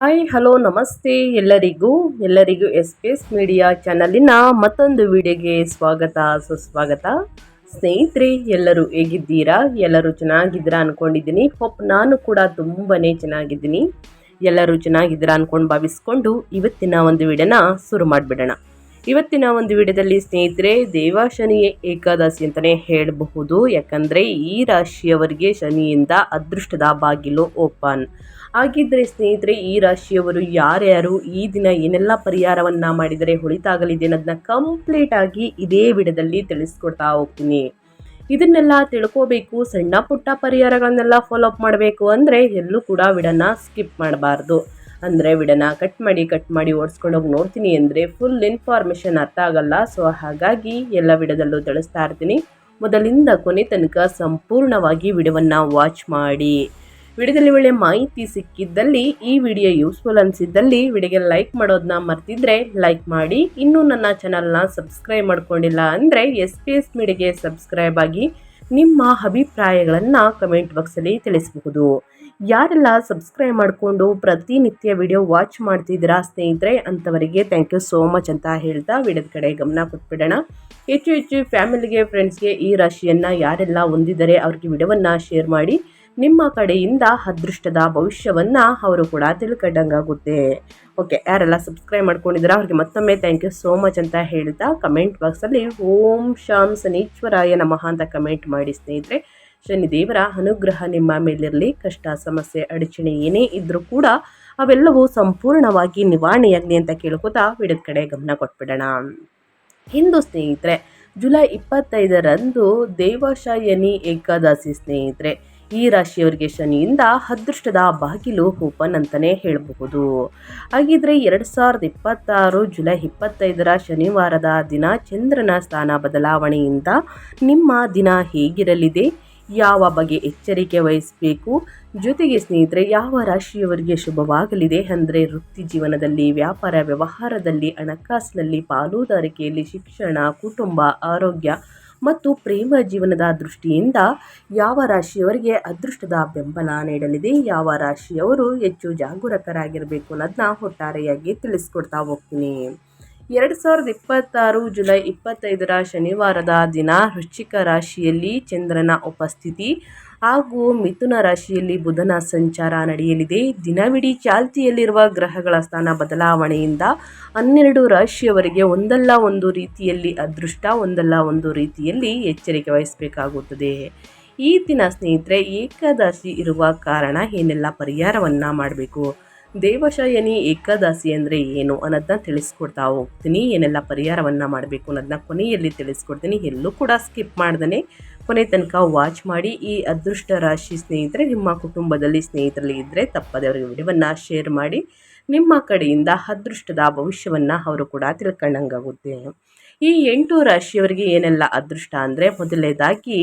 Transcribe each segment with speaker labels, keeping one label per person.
Speaker 1: Hi hello ನಮಸ್ತೆ ಎಲ್ಲರಿಗೂ S P S media ಚಾನಲಿನ ಮತ್ತೊಂದು ವಿಡಿಯೋಗೆ ಸ್ವಾಗತ ಸುಸ್ವಾಗತ. ಸ್ನೇಹಿತರೆ, ಎಲ್ಲರೂ ಹೇಗಿದ್ದೀರಾ? ಎಲ್ಲರೂ ಚೆನ್ನಾಗಿದ್ದೀರಾ ಅನ್ಕೊಂಡಿದ್ದೀನಿ. ನಾನು ಕೂಡ ತುಂಬಾನೇ ಚೆನ್ನಾಗಿದ್ದೀನಿ. ಎಲ್ಲರೂ ಚೆನ್ನಾಗಿದ್ದೀರಾ ಅನ್ಕೊಂಡು ಭಾವಿಸ್ಕೊಂಡು ಇವತ್ತಿನ ಒಂದು ವಿಡಿಯೋನ ಶುರು ಮಾಡಿಬಿಡೋಣ. ಇವತ್ತಿನ ಒಂದು ವಿಡಿಯೋದಲ್ಲಿ ಸ್ನೇಹಿತರೆ, ದೇವಶನಿ ಏಕಾದಶಿ ಅಂತಲೇ ಹೇಳಬಹುದು. ಯಾಕಂದರೆ ಈ ರಾಶಿಯವರಿಗೆ ಶನಿಯಿಂದ ಅದೃಷ್ಟದ ಬಾಗಿಲು ಓಪನ್ ಹಾಗಿದ್ರೆ ಸ್ನೇಹಿತರೆ, ಈ ರಾಶಿಯವರು ಯಾರ್ಯಾರು ಈ ದಿನ ಏನೆಲ್ಲ ಪರಿಹಾರವನ್ನು ಮಾಡಿದರೆ ಒಳಿತಾಗಲಿದೆ ಅನ್ನೋದನ್ನ ಕಂಪ್ಲೀಟ್ ಆಗಿ ಇದೇ ವಿಡಿಯೋದಲ್ಲಿ ತಿಳಿಸ್ಕೊಡ್ತಾ ಹೋಗ್ತೀನಿ. ಇದನ್ನೆಲ್ಲ ತಿಳ್ಕೋಬೇಕು, ಸಣ್ಣ ಪುಟ್ಟ ಪರಿಹಾರಗಳನ್ನೆಲ್ಲ ಫಾಲೋ ಅಪ್ ಮಾಡಬೇಕು ಅಂದರೆ ಎಲ್ಲೂ ಕೂಡ ವಿಡಿಯೋನ ಸ್ಕಿಪ್ ಮಾಡಬಾರ್ದು. ಅಂದರೆ ವಿಡಿಯೋನ ಕಟ್ ಮಾಡಿ ಓಡಿಸ್ಕೊಂಡೋಗಿ ನೋಡ್ತೀನಿ ಅಂದರೆ ಫುಲ್ ಇನ್ಫಾರ್ಮೇಷನ್ ಅರ್ಥ ಆಗಲ್ಲ. ಸೊ ಹಾಗಾಗಿ ಎಲ್ಲ ವಿಡಿಯೋದಲ್ಲೂ ತಿಳಿಸ್ತಾ ಇರ್ತೀನಿ. ಮೊದಲಿಂದ ಕೊನೆ ತನಕ ಸಂಪೂರ್ಣವಾಗಿ ವಿಡಿಯೋವನ್ನು ವಾಚ್ ಮಾಡಿ. ವಿಡಿಯೋದಲ್ಲಿ ಒಳ್ಳೆ ಮಾಹಿತಿ ಸಿಕ್ಕಿದ್ದಲ್ಲಿ, ಈ ವಿಡಿಯೋ ಯೂಸ್ಫುಲ್ ಅನಿಸಿದ್ದಲ್ಲಿ ವಿಡಿಯೋಗೆ ಲೈಕ್ ಮಾಡೋದನ್ನ ಮರ್ತಿದ್ರೆ ಲೈಕ್ ಮಾಡಿ. ಇನ್ನೂ ನನ್ನ ಚಾನಲ್ನ ಸಬ್ಸ್ಕ್ರೈಬ್ ಮಾಡ್ಕೊಂಡಿಲ್ಲ ಅಂದರೆ ಎಸ್ ಪಿ ಎಸ್ ಮೀಡಿಯಾಗೆ ಸಬ್ಸ್ಕ್ರೈಬ್ ಆಗಿ ನಿಮ್ಮ ಅಭಿಪ್ರಾಯಗಳನ್ನು ಕಮೆಂಟ್ ಬಾಕ್ಸಲ್ಲಿ ತಿಳಿಸಬಹುದು. ಯಾರೆಲ್ಲ ಸಬ್ಸ್ಕ್ರೈಬ್ ಮಾಡಿಕೊಂಡು ಪ್ರತಿನಿತ್ಯ ವಿಡಿಯೋ ವಾಚ್ ಮಾಡ್ತಿದ್ದೀರಾ ಸ್ನೇಹಿತರೆ, ಅಂಥವರಿಗೆ ಥ್ಯಾಂಕ್ ಯು ಸೋ ಮಚ್ ಅಂತ ಹೇಳ್ತಾ ವಿಡಿಯೋದ ಕಡೆ ಗಮನ ಕೊಟ್ಬಿಡೋಣ. ಹೆಚ್ಚು ಫ್ಯಾಮಿಲಿಗೆ, ಫ್ರೆಂಡ್ಸ್ಗೆ ಈ ರಾಶಿಯನ್ನು ಯಾರೆಲ್ಲ ಹೊಂದಿದ್ದಾರೆ ಅವ್ರಿಗೆ ವಿಡಿಯೋವನ್ನು ಶೇರ್ ಮಾಡಿ. ನಿಮ್ಮ ಕಡೆಯಿಂದ ಅದೃಷ್ಟದ ಭವಿಷ್ಯವನ್ನು ಅವರು ಕೂಡ ತಿಳ್ಕೊಂಡಂಗಾಗುತ್ತೆ. ಓಕೆ, ಯಾರೆಲ್ಲ ಸಬ್ಸ್ಕ್ರೈಬ್ ಮಾಡ್ಕೊಂಡಿದ್ದೀರಾ ಅವ್ರಿಗೆ ಮತ್ತೊಮ್ಮೆ ಥ್ಯಾಂಕ್ ಯು ಸೋ ಮಚ್ ಅಂತ ಹೇಳ್ತಾ ಕಮೆಂಟ್ ಬಾಕ್ಸಲ್ಲಿ ಓಂ ಶಾಂ ಶನೀಶ್ವರಾಯ ನಮಃ ಅಂತ ಕಮೆಂಟ್ ಮಾಡಿ ಸ್ನೇಹಿತರೆ. ಶನಿದೇವರ ಅನುಗ್ರಹ ನಿಮ್ಮ ಮೇಲಿರಲಿ. ಕಷ್ಟ, ಸಮಸ್ಯೆ, ಅಡಚಣೆ ಏನೇ ಇದ್ದರೂ ಕೂಡ ಅವೆಲ್ಲವೂ ಸಂಪೂರ್ಣವಾಗಿ ನಿವಾರಣೆಯಾಗಲಿ ಅಂತ ಕೇಳ್ಕೊತಾ ವಿಡಿಯೋದ ಕಡೆ ಗಮನ ಕೊಟ್ಬಿಡೋಣ. ಇಂದು ಸ್ನೇಹಿತರೆ ಜುಲೈ 25ರಂದು ದೇವಶಯನಿ ಏಕಾದಶಿ ಸ್ನೇಹಿತರೆ. ಈ ರಾಶಿಯವರಿಗೆ ಶನಿಯಿಂದ ಅದೃಷ್ಟದ ಬಾಗಿಲು ಓಪನ್ ಅಂತಲೇ ಹೇಳಬಹುದು. ಹಾಗಿದ್ರೆ 2026 ಜುಲೈ 25ರ ಶನಿವಾರದ ದಿನ ಚಂದ್ರನ ಸ್ಥಾನ ಬದಲಾವಣೆಯಿಂದ ನಿಮ್ಮ ದಿನ ಹೇಗಿರಲಿದೆ, ಯಾವ ಬಗ್ಗೆ ಎಚ್ಚರಿಕೆ ವಹಿಸಬೇಕು, ಜೊತೆಗೆ ಸ್ನೇಹಿತರೆ ಯಾವ ರಾಶಿಯವರಿಗೆ ಶುಭವಾಗಲಿದೆ ಅಂದರೆ ವೃತ್ತಿ ಜೀವನದಲ್ಲಿ, ವ್ಯಾಪಾರ ವ್ಯವಹಾರದಲ್ಲಿ, ಹಣಕಾಸಿನಲ್ಲಿ, ಪಾಲುದಾರಿಕೆಯಲ್ಲಿ, ಶಿಕ್ಷಣ, ಕುಟುಂಬ, ಆರೋಗ್ಯ ಮತ್ತು ಪ್ರೇಮ ಜೀವನದ ದೃಷ್ಟಿಯಿಂದ ಯಾವ ರಾಶಿಯವರಿಗೆ ಅದೃಷ್ಟದ ಬೆಂಬಲ ನೀಡಲಿದೆ, ಯಾವ ರಾಶಿಯವರು ಹೆಚ್ಚು ಜಾಗರೂಕರಾಗಿರಬೇಕು ಅನ್ನೋದನ್ನ ಒಟ್ಟಾರೆಯಾಗಿ ತಿಳಿಸ್ಕೊಡ್ತಾ ಹೋಗ್ತೀನಿ. 2026 ಜುಲೈ 25ರ ಶನಿವಾರದ ದಿನ ವೃಶ್ಚಿಕ ರಾಶಿಯಲ್ಲಿ ಚಂದ್ರನ ಉಪಸ್ಥಿತಿ ಹಾಗೂ ಮಿಥುನ ರಾಶಿಯಲ್ಲಿ ಬುಧನ ಸಂಚಾರ ನಡೆಯಲಿದೆ. ದಿನವಿಡೀ ಚಾಲ್ತಿಯಲ್ಲಿರುವ ಗ್ರಹಗಳ ಸ್ಥಾನ ಬದಲಾವಣೆಯಿಂದ 12 ರಾಶಿಯವರಿಗೆ ಒಂದಲ್ಲ ಒಂದು ರೀತಿಯಲ್ಲಿ ಅದೃಷ್ಟ, ಒಂದಲ್ಲ ಒಂದು ರೀತಿಯಲ್ಲಿ ಎಚ್ಚರಿಕೆ ವಹಿಸಬೇಕಾಗುತ್ತದೆ. ಈ ದಿನ ಸ್ನೇಹಿತರೆ ಏಕಾದಶಿ ಇರುವ ಕಾರಣ ಏನೆಲ್ಲ ಪರಿಹಾರವನ್ನು ಮಾಡಬೇಕು, ದೇವಶಯನಿ ಏಕಾದಶಿ ಅಂದರೆ ಏನು ಅನ್ನೋದನ್ನ ತಿಳಿಸ್ಕೊಡ್ತಾ ಹೋಗ್ತೀನಿ. ಏನೆಲ್ಲ ಪರಿಹಾರವನ್ನು ಮಾಡಬೇಕು ಅನ್ನೋದನ್ನ ಕೊನೆಯಲ್ಲಿ ತಿಳಿಸ್ಕೊಡ್ತೀನಿ. ಎಲ್ಲೂ ಕೂಡ ಸ್ಕಿಪ್ ಮಾಡ್ದೇ ಕೊನೆ ತನಕ ವಾಚ್ ಮಾಡಿ. ಈ ಅದೃಷ್ಟ ರಾಶಿ ಸ್ನೇಹಿತರೆ ನಿಮ್ಮ ಕುಟುಂಬದಲ್ಲಿ ಸ್ನೇಹಿತರಲ್ಲಿ ಇದ್ದರೆ ತಪ್ಪದೆ ಅವರಿಗೆ ವಿಡಿಯೋವನ್ನು ಶೇರ್ ಮಾಡಿ. ನಿಮ್ಮ ಕಡೆಯಿಂದ ಅದೃಷ್ಟದ ಭವಿಷ್ಯವನ್ನು ಅವರು ಕೂಡ ತಿಳ್ಕೊಂಡಂಗಾಗುತ್ತೆ. ಈ 8 ರಾಶಿಯವರಿಗೆ ಏನೆಲ್ಲ ಅದೃಷ್ಟ ಅಂದರೆ, ಮೊದಲನೇದಾಗಿ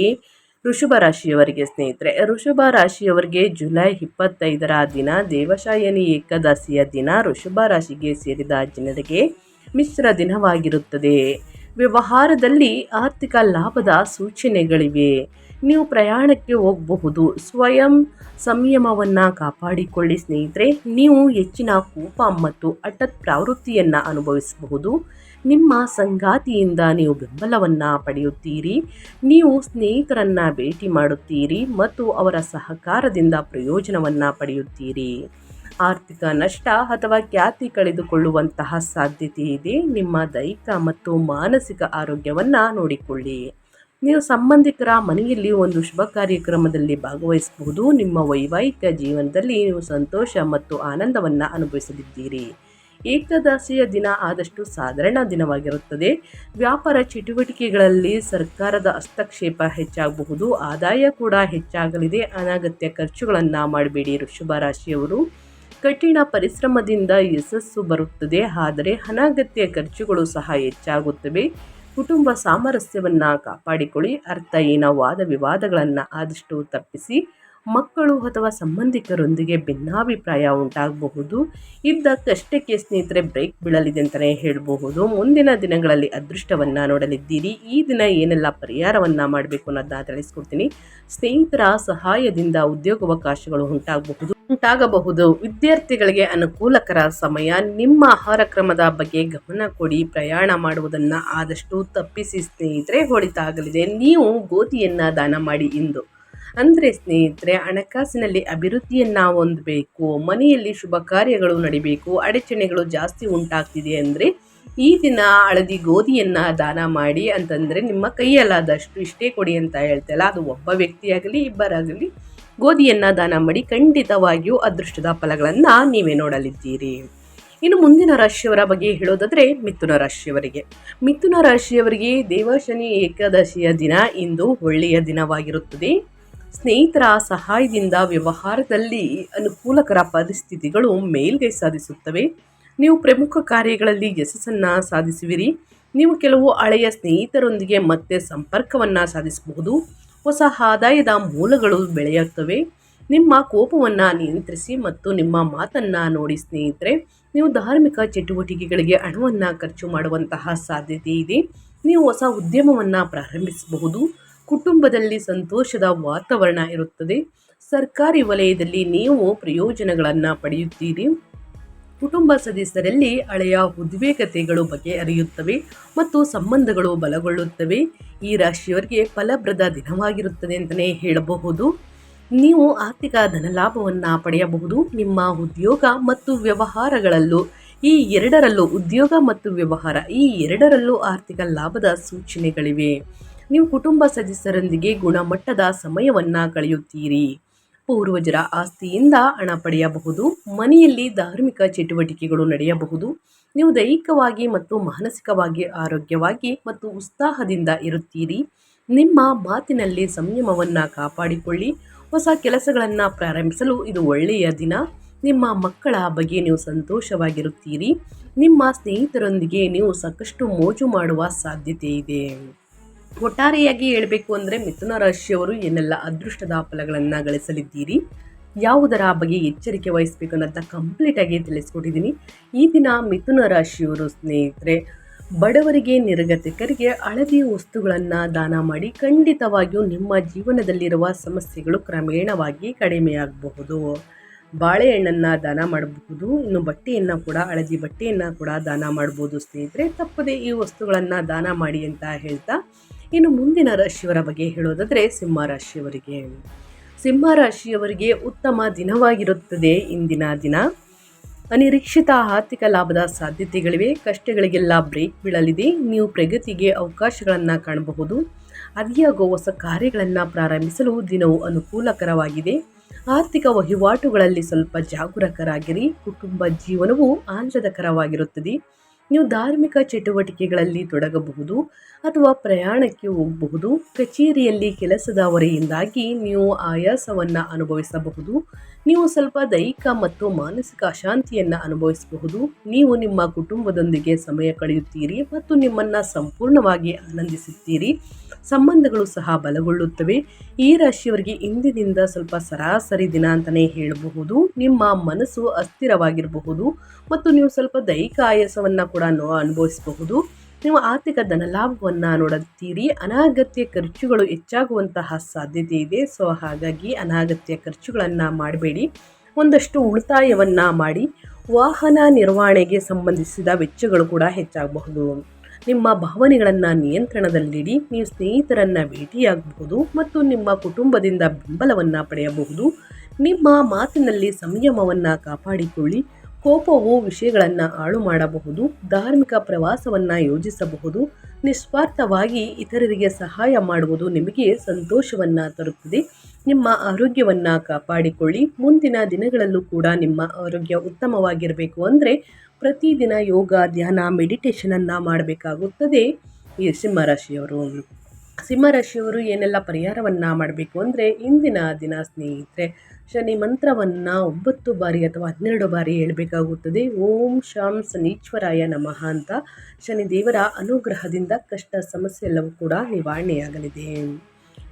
Speaker 1: ಋಷಭ ರಾಶಿಯವರಿಗೆ ಸ್ನೇಹಿತರೆ. ಋಷಭ ರಾಶಿಯವರಿಗೆ ಜುಲೈ 25ರ ದಿನ ದೇವಶಯನಿ ಏಕಾದಶಿಯ ದಿನ ಋಷಭ ರಾಶಿಗೆ ಸೇರಿದ ಜನರಿಗೆ ಮಿಶ್ರ ದಿನವಾಗಿರುತ್ತದೆ. ವ್ಯವಹಾರದಲ್ಲಿ ಆರ್ಥಿಕ ಲಾಭದ ಸೂಚನೆಗಳಿವೆ. ನೀವು ಪ್ರಯಾಣಕ್ಕೆ ಹೋಗಬಹುದು. ಸ್ವಯಂ ಸಂಯಮವನ್ನು ಕಾಪಾಡಿಕೊಳ್ಳಿ ಸ್ನೇಹಿತರೆ. ನೀವು ಹೆಚ್ಚಿನ ಕೋಪ ಮತ್ತು ಹಠಾತ್ ಪ್ರವೃತ್ತಿಯನ್ನು ಅನುಭವಿಸಬಹುದು. ನಿಮ್ಮ ಸಂಗಾತಿಯಿಂದ ನೀವು ಬೆಂಬಲವನ್ನು ಪಡೆಯುತ್ತೀರಿ. ನೀವು ಸ್ನೇಹಿತರನ್ನು ಭೇಟಿ ಮಾಡುತ್ತೀರಿ ಮತ್ತು ಅವರ ಸಹಕಾರದಿಂದ ಪ್ರಯೋಜನವನ್ನು ಪಡೆಯುತ್ತೀರಿ. ಆರ್ಥಿಕ ನಷ್ಟ ಅಥವಾ ಖ್ಯಾತಿ ಕಳೆದುಕೊಳ್ಳುವಂತಹ ಸಾಧ್ಯತೆ ಇದೆ. ನಿಮ್ಮ ದೈಹಿಕ ಮತ್ತು ಮಾನಸಿಕ ಆರೋಗ್ಯವನ್ನು ನೋಡಿಕೊಳ್ಳಿ. ನೀವು ಸಂಬಂಧಿಕರ ಮನೆಯಲ್ಲಿ ಒಂದು ಶುಭ ಕಾರ್ಯಕ್ರಮದಲ್ಲಿ ಭಾಗವಹಿಸಬಹುದು. ನಿಮ್ಮ ವೈವಾಹಿಕ ಜೀವನದಲ್ಲಿ ನೀವು ಸಂತೋಷ ಮತ್ತು ಆನಂದವನ್ನು ಅನುಭವಿಸಲಿದ್ದೀರಿ. ಏಕಾದಶಿಯ ದಿನ ಆದಷ್ಟು ಸಾಧಾರಣ ದಿನವಾಗಿರುತ್ತದೆ. ವ್ಯಾಪಾರ ಚಟುವಟಿಕೆಗಳಲ್ಲಿ ಸರ್ಕಾರದ ಹಸ್ತಕ್ಷೇಪ ಹೆಚ್ಚಾಗಬಹುದು. ಆದಾಯ ಕೂಡ ಹೆಚ್ಚಾಗಲಿದೆ. ಅನಗತ್ಯ ಖರ್ಚುಗಳನ್ನು ಮಾಡಬೇಡಿ ವೃಷಭ ರಾಶಿಯವರು. ಕಠಿಣ ಪರಿಶ್ರಮದಿಂದ ಯಶಸ್ಸು ಬರುತ್ತದೆ, ಆದರೆ ಅನಗತ್ಯ ಖರ್ಚುಗಳು ಸಹ ಹೆಚ್ಚಾಗುತ್ತವೆ. ಕುಟುಂಬ ಸಾಮರಸ್ಯವನ್ನು ಕಾಪಾಡಿಕೊಳ್ಳಿ. ಅರ್ಥಹೀನ ವಾದ ವಿವಾದಗಳನ್ನು ಆದಷ್ಟು ತಪ್ಪಿಸಿ. ಮಕ್ಕಳು ಅಥವಾ ಸಂಬಂಧಿಕರೊಂದಿಗೆ ಭಿನ್ನಾಭಿಪ್ರಾಯ ಉಂಟಾಗಬಹುದು. ಇದ್ದಕ್ಕಷ್ಟಕ್ಕೆ ಸ್ನೇಹಿತರೆ ಬ್ರೇಕ್ ಬೀಳಲಿದೆ ಅಂತಲೇ ಹೇಳಬಹುದು. ಮುಂದಿನ ದಿನಗಳಲ್ಲಿ ಅದೃಷ್ಟವನ್ನು ನೋಡಲಿದ್ದೀರಿ. ಈ ದಿನ ಏನೆಲ್ಲ ಪರಿಹಾರವನ್ನು ಮಾಡಬೇಕು ಅನ್ನೋದನ್ನ ತಿಳಿಸ್ಕೊಡ್ತೀನಿ. ಸ್ನೇಹಿತರ ಸಹಾಯದಿಂದ ಉದ್ಯೋಗಾವಕಾಶಗಳು ಉಂಟಾಗಬಹುದು. ವಿದ್ಯಾರ್ಥಿಗಳಿಗೆ ಅನುಕೂಲಕರ ಸಮಯ. ನಿಮ್ಮ ಆಹಾರ ಕ್ರಮದ ಬಗ್ಗೆ ಗಮನ ಕೊಡಿ. ಪ್ರಯಾಣ ಮಾಡುವುದನ್ನು ಆದಷ್ಟು ತಪ್ಪಿಸಿ ಸ್ನೇಹಿತರೆ, ಒಳಿತಾಗಲಿದೆ. ನೀವು ಗೋಧಿಯನ್ನು ದಾನ ಮಾಡಿ ಇಂದು. ಅಂದರೆ ಸ್ನೇಹಿತರೆ, ಹಣಕಾಸಿನಲ್ಲಿ ಅಭಿವೃದ್ಧಿಯನ್ನು ಹೊಂದಬೇಕು, ಮನೆಯಲ್ಲಿ ಶುಭ ಕಾರ್ಯಗಳು ನಡಿಬೇಕು, ಅಡಚಣೆಗಳು ಜಾಸ್ತಿ ಉಂಟಾಗ್ತಿದೆ ಅಂದರೆ ಈ ದಿನ ಹಳದಿ ಗೋಧಿಯನ್ನು ದಾನ ಮಾಡಿ ಅಂತಂದರೆ ನಿಮ್ಮ ಕೈಯಲ್ಲಾದಷ್ಟು ಇಷ್ಟೇ ಕೊಡಿ ಅಂತ ಹೇಳ್ತಲ್ಲ, ಅದು ಒಬ್ಬ ವ್ಯಕ್ತಿಯಾಗಲಿ ಇಬ್ಬರಾಗಲಿ ಗೋಧಿಯನ್ನು ದಾನ ಮಾಡಿ. ಖಂಡಿತವಾಗಿಯೂ ಅದೃಷ್ಟದ ಫಲಗಳನ್ನು ನೀವೇ ನೋಡಲಿದ್ದೀರಿ. ಇನ್ನು ಮುಂದಿನ ರಾಶಿಯವರ ಬಗ್ಗೆ ಹೇಳೋದಾದರೆ ಮಿಥುನ ರಾಶಿಯವರಿಗೆ ದೇವಶನಿ ಏಕಾದಶಿಯ ದಿನ ಇಂದು ಒಳ್ಳೆಯ ದಿನವಾಗಿರುತ್ತದೆ. ಸ್ನೇಹಿತರ ಸಹಾಯದಿಂದ ವ್ಯವಹಾರದಲ್ಲಿ ಅನುಕೂಲಕರ ಪರಿಸ್ಥಿತಿಗಳು ಮೇಲ್ಗೈ ಸಾಧಿಸುತ್ತವೆ. ನೀವು ಪ್ರಮುಖ ಕಾರ್ಯಗಳಲ್ಲಿ ಯಶಸ್ಸನ್ನು ಸಾಧಿಸುವಿರಿ. ನೀವು ಕೆಲವು ಹಳೆಯ ಸ್ನೇಹಿತರೊಂದಿಗೆ ಮತ್ತೆ ಸಂಪರ್ಕವನ್ನು ಸಾಧಿಸಬಹುದು. ಹೊಸ ಆದಾಯದ ಮೂಲಗಳು ಬೆಳೆಯುತ್ತವೆ. ನಿಮ್ಮ ಕೋಪವನ್ನು ನಿಯಂತ್ರಿಸಿ ಮತ್ತು ನಿಮ್ಮ ಮಾತನ್ನು ನೋಡಿ ಸ್ನೇಹಿತರೆ. ನೀವು ಧಾರ್ಮಿಕ ಚಟುವಟಿಕೆಗಳಿಗೆ ಹಣವನ್ನು ಖರ್ಚು ಮಾಡುವಂತಹ ಸಾಧ್ಯತೆ ಇದೆ. ನೀವು ಹೊಸ ಉದ್ಯಮವನ್ನು ಪ್ರಾರಂಭಿಸಬಹುದು. ಕುಟುಂಬದಲ್ಲಿ ಸಂತೋಷದ ವಾತಾವರಣ ಇರುತ್ತದೆ. ಸರ್ಕಾರಿ ವಲಯದಲ್ಲಿ ನೀವು ಪ್ರಯೋಜನಗಳನ್ನು ಪಡೆಯುತ್ತೀರಿ. ಕುಟುಂಬ ಸದಸ್ಯರಲ್ಲಿ ಹಳೆಯ ಉದ್ವೇಗತೆಗಳು ಬಗೆಹರಿಯುತ್ತವೆ ಮತ್ತು ಸಂಬಂಧಗಳು ಬಲಗೊಳ್ಳುತ್ತವೆ. ಈ ರಾಶಿಯವರಿಗೆ ಫಲಪ್ರದ ದಿನವಾಗಿರುತ್ತದೆ ಅಂತಲೇ ಹೇಳಬಹುದು. ನೀವು ಆರ್ಥಿಕ ಧನಲಾಭವನ್ನು ಪಡೆಯಬಹುದು. ನಿಮ್ಮ ಉದ್ಯೋಗ ಮತ್ತು ವ್ಯವಹಾರಗಳಲ್ಲೂ ಉದ್ಯೋಗ ಮತ್ತು ವ್ಯವಹಾರ ಈ ಎರಡರಲ್ಲೂ ಆರ್ಥಿಕ ಲಾಭದ ಸೂಚನೆಗಳಿವೆ. ನೀವು ಕುಟುಂಬ ಸದಸ್ಯರೊಂದಿಗೆ ಗುಣಮಟ್ಟದ ಸಮಯವನ್ನು ಕಳೆಯುತ್ತೀರಿ. ಪೂರ್ವಜರ ಆಸ್ತಿಯಿಂದ ಹಣ ಪಡೆಯಬಹುದು. ಮನೆಯಲ್ಲಿ ಧಾರ್ಮಿಕ ಚಟುವಟಿಕೆಗಳು ನಡೆಯಬಹುದು. ನೀವು ದೈಹಿಕವಾಗಿ ಮತ್ತು ಮಾನಸಿಕವಾಗಿ ಆರೋಗ್ಯವಾಗಿ ಮತ್ತು ಉತ್ಸಾಹದಿಂದ ಇರುತ್ತೀರಿ. ನಿಮ್ಮ ಮಾತಿನಲ್ಲಿ ಸಂಯಮವನ್ನು ಕಾಪಾಡಿಕೊಳ್ಳಿ. ಹೊಸ ಕೆಲಸಗಳನ್ನು ಪ್ರಾರಂಭಿಸಲು ಇದು ಒಳ್ಳೆಯ ದಿನ. ನಿಮ್ಮ ಮಕ್ಕಳ ಬಗ್ಗೆ ನೀವು ಸಂತೋಷವಾಗಿರುತ್ತೀರಿ. ನಿಮ್ಮ ಸ್ನೇಹಿತರೊಂದಿಗೆ ನೀವು ಸಾಕಷ್ಟು ಮೋಜು ಮಾಡುವ ಸಾಧ್ಯತೆ ಇದೆ. ಒಟ್ಟಾರೆಯಾಗಿ ಹೇಳಬೇಕು ಅಂದರೆ ಮಿಥುನ ರಾಶಿಯವರು ಏನೆಲ್ಲ ಅದೃಷ್ಟದ ಫಲಗಳನ್ನು ಗಳಿಸಲಿದ್ದೀರಿ, ಯಾವುದರ ಬಗ್ಗೆ ಎಚ್ಚರಿಕೆ ವಹಿಸಬೇಕು ಅನ್ನೋದನ್ನ ಕಂಪ್ಲೀಟಾಗಿ ತಿಳಿಸ್ಕೊಟ್ಟಿದ್ದೀನಿ. ಈ ದಿನ ಮಿಥುನ ರಾಶಿಯವರು ಸ್ನೇಹಿತರೆ ಬಡವರಿಗೆ, ನಿರ್ಗತಿಕರಿಗೆ ಹಳದಿ ವಸ್ತುಗಳನ್ನು ದಾನ ಮಾಡಿ. ಖಂಡಿತವಾಗಿಯೂ ನಿಮ್ಮ ಜೀವನದಲ್ಲಿರುವ ಸಮಸ್ಯೆಗಳು ಕ್ರಮೇಣವಾಗಿ ಕಡಿಮೆಯಾಗಬಹುದು. ಬಾಳೆಹಣ್ಣನ್ನು ದಾನ ಮಾಡಬಹುದು. ಇನ್ನು ಬಟ್ಟೆಯನ್ನು ಕೂಡ, ಹಳದಿ ಬಟ್ಟೆಯನ್ನು ಕೂಡ ದಾನ ಮಾಡ್ಬೋದು ಸ್ನೇಹಿತರೆ. ತಪ್ಪದೆ ಈ ವಸ್ತುಗಳನ್ನು ದಾನ ಮಾಡಿ ಅಂತ ಹೇಳ್ತಾ, ಇನ್ನು ಮುಂದಿನ ರಾಶಿಯವರ ಬಗ್ಗೆ ಹೇಳೋದಾದರೆ ಸಿಂಹ ರಾಶಿಯವರಿಗೆ ಉತ್ತಮ ದಿನವಾಗಿರುತ್ತದೆ. ಇಂದಿನ ದಿನ ಅನಿರೀಕ್ಷಿತ ಆರ್ಥಿಕ ಲಾಭದ ಸಾಧ್ಯತೆಗಳಿವೆ. ಕಷ್ಟಗಳಿಗೆಲ್ಲ ಬ್ರೇಕ್ ಬೀಳಲಿದೆ. ನೀವು ಪ್ರಗತಿಗೆ ಅವಕಾಶಗಳನ್ನು ಕಾಣಬಹುದು. ಅದಿಯಾಗೋ ಹೊಸ ಕಾರ್ಯಗಳನ್ನು ಪ್ರಾರಂಭಿಸಲು ದಿನವು ಅನುಕೂಲಕರವಾಗಿದೆ. ಆರ್ಥಿಕ ವಹಿವಾಟುಗಳಲ್ಲಿ ಸ್ವಲ್ಪ ಜಾಗರೂಕರಾಗಿರಿ. ಕುಟುಂಬ ಜೀವನವು ಆಹ್ಲಾದಕರವಾಗಿರುತ್ತದೆ. ನೀವು ಧಾರ್ಮಿಕ ಚಟುವಟಿಕೆಗಳಲ್ಲಿ ತೊಡಗಬಹುದು ಅಥವಾ ಪ್ರಯಾಣಕ್ಕೆ ಹೋಗಬಹುದು. ಕಚೇರಿಯಲ್ಲಿ ಕೆಲಸದ ಹೊರೆಯಿಂದಾಗಿ ನೀವು ಆಯಾಸವನ್ನು ಅನುಭವಿಸಬಹುದು. ನೀವು ಸ್ವಲ್ಪ ದೈಹಿಕ ಮತ್ತು ಮಾನಸಿಕ ಅಶಾಂತಿಯನ್ನು ಅನುಭವಿಸಬಹುದು. ನೀವು ನಿಮ್ಮ ಕುಟುಂಬದೊಂದಿಗೆ ಸಮಯ ಕಳೆಯುತ್ತೀರಿ ಮತ್ತು ನಿಮ್ಮನ್ನು ಸಂಪೂರ್ಣವಾಗಿ ಆನಂದಿಸುತ್ತೀರಿ. ಸಂಬಂಧಗಳು ಸಹ ಬಲಗೊಳ್ಳುತ್ತವೆ. ಈ ರಾಶಿಯವರಿಗೆ ಇಂದಿನಿಂದ ಸ್ವಲ್ಪ ಸರಾಸರಿ ದಿನ ಅಂತಲೇ ಹೇಳಬಹುದು. ನಿಮ್ಮ ಮನಸ್ಸು ಅಸ್ಥಿರವಾಗಿರಬಹುದು ಮತ್ತು ನೀವು ಸ್ವಲ್ಪ ದೈಹಿಕ ಆಯಾಸವನ್ನು ಕೂಡ ಅನುಭವಿಸಬಹುದು. ನೀವು ಆರ್ಥಿಕ ಧನಲಾಭವನ್ನು ನೋಡುತ್ತೀರಿ. ಅನಗತ್ಯ ಖರ್ಚುಗಳು ಹೆಚ್ಚಾಗುವಂತಹ ಸಾಧ್ಯತೆ ಇದೆ. ಸೊ ಹಾಗಾಗಿ ಅನಗತ್ಯ ಖರ್ಚುಗಳನ್ನು ಮಾಡಬೇಡಿ. ಒಂದಷ್ಟು ಉಳಿತಾಯವನ್ನು ಮಾಡಿ. ವಾಹನ ನಿರ್ವಹಣೆಗೆ ಸಂಬಂಧಿಸಿದ ವೆಚ್ಚಗಳು ಕೂಡ ಹೆಚ್ಚಾಗಬಹುದು. ನಿಮ್ಮ ಭಾವನೆಗಳನ್ನು ನಿಯಂತ್ರಣದಲ್ಲಿಡಿ. ನೀವು ಸ್ನೇಹಿತರನ್ನು ಭೇಟಿಯಾಗಬಹುದು ಮತ್ತು ನಿಮ್ಮ ಕುಟುಂಬದಿಂದ ಬೆಂಬಲವನ್ನು ಪಡೆಯಬಹುದು. ನಿಮ್ಮ ಮಾತಿನಲ್ಲಿ ಸಂಯಮವನ್ನು ಕಾಪಾಡಿಕೊಳ್ಳಿ. ಕೋಪವು ವಿಷಯಗಳನ್ನು ಹಾಳು ಮಾಡಬಹುದು. ಧಾರ್ಮಿಕ ಪ್ರವಾಸವನ್ನು ಯೋಜಿಸಬಹುದು. ನಿಸ್ವಾರ್ಥವಾಗಿ ಇತರರಿಗೆ ಸಹಾಯ ಮಾಡುವುದು ನಿಮಗೆ ಸಂತೋಷವನ್ನು ತರುತ್ತದೆ. ನಿಮ್ಮ ಆರೋಗ್ಯವನ್ನು ಕಾಪಾಡಿಕೊಳ್ಳಿ. ಮುಂದಿನ ದಿನಗಳಲ್ಲೂ ಕೂಡ ನಿಮ್ಮ ಆರೋಗ್ಯ ಉತ್ತಮವಾಗಿರಬೇಕು ಅಂದರೆ ಪ್ರತಿದಿನ ಯೋಗ, ಧ್ಯಾನ, ಮೆಡಿಟೇಷನನ್ನು ಮಾಡಬೇಕಾಗುತ್ತದೆ. ಈ ಸಿಂಹರಾಶಿಯವರು ಏನೆಲ್ಲ ಪರಿಹಾರವನ್ನು ಮಾಡಬೇಕು ಅಂದರೆ ಇಂದಿನ ದಿನ ಸ್ನೇಹಿತರೆ ಶನಿ ಮಂತ್ರವನ್ನು 9 ಬಾರಿ ಅಥವಾ 12 ಬಾರಿ ಹೇಳಬೇಕಾಗುತ್ತದೆ. ಓಂ ಶಾಂ ಶನೀಶ್ವರಾಯ ನಮಃ ಅಂತ. ಶನಿದೇವರ ಅನುಗ್ರಹದಿಂದ ಕಷ್ಟ ಸಮಸ್ಯೆ ಎಲ್ಲವೂ ಕೂಡ ನಿವಾರಣೆಯಾಗಲಿದೆ.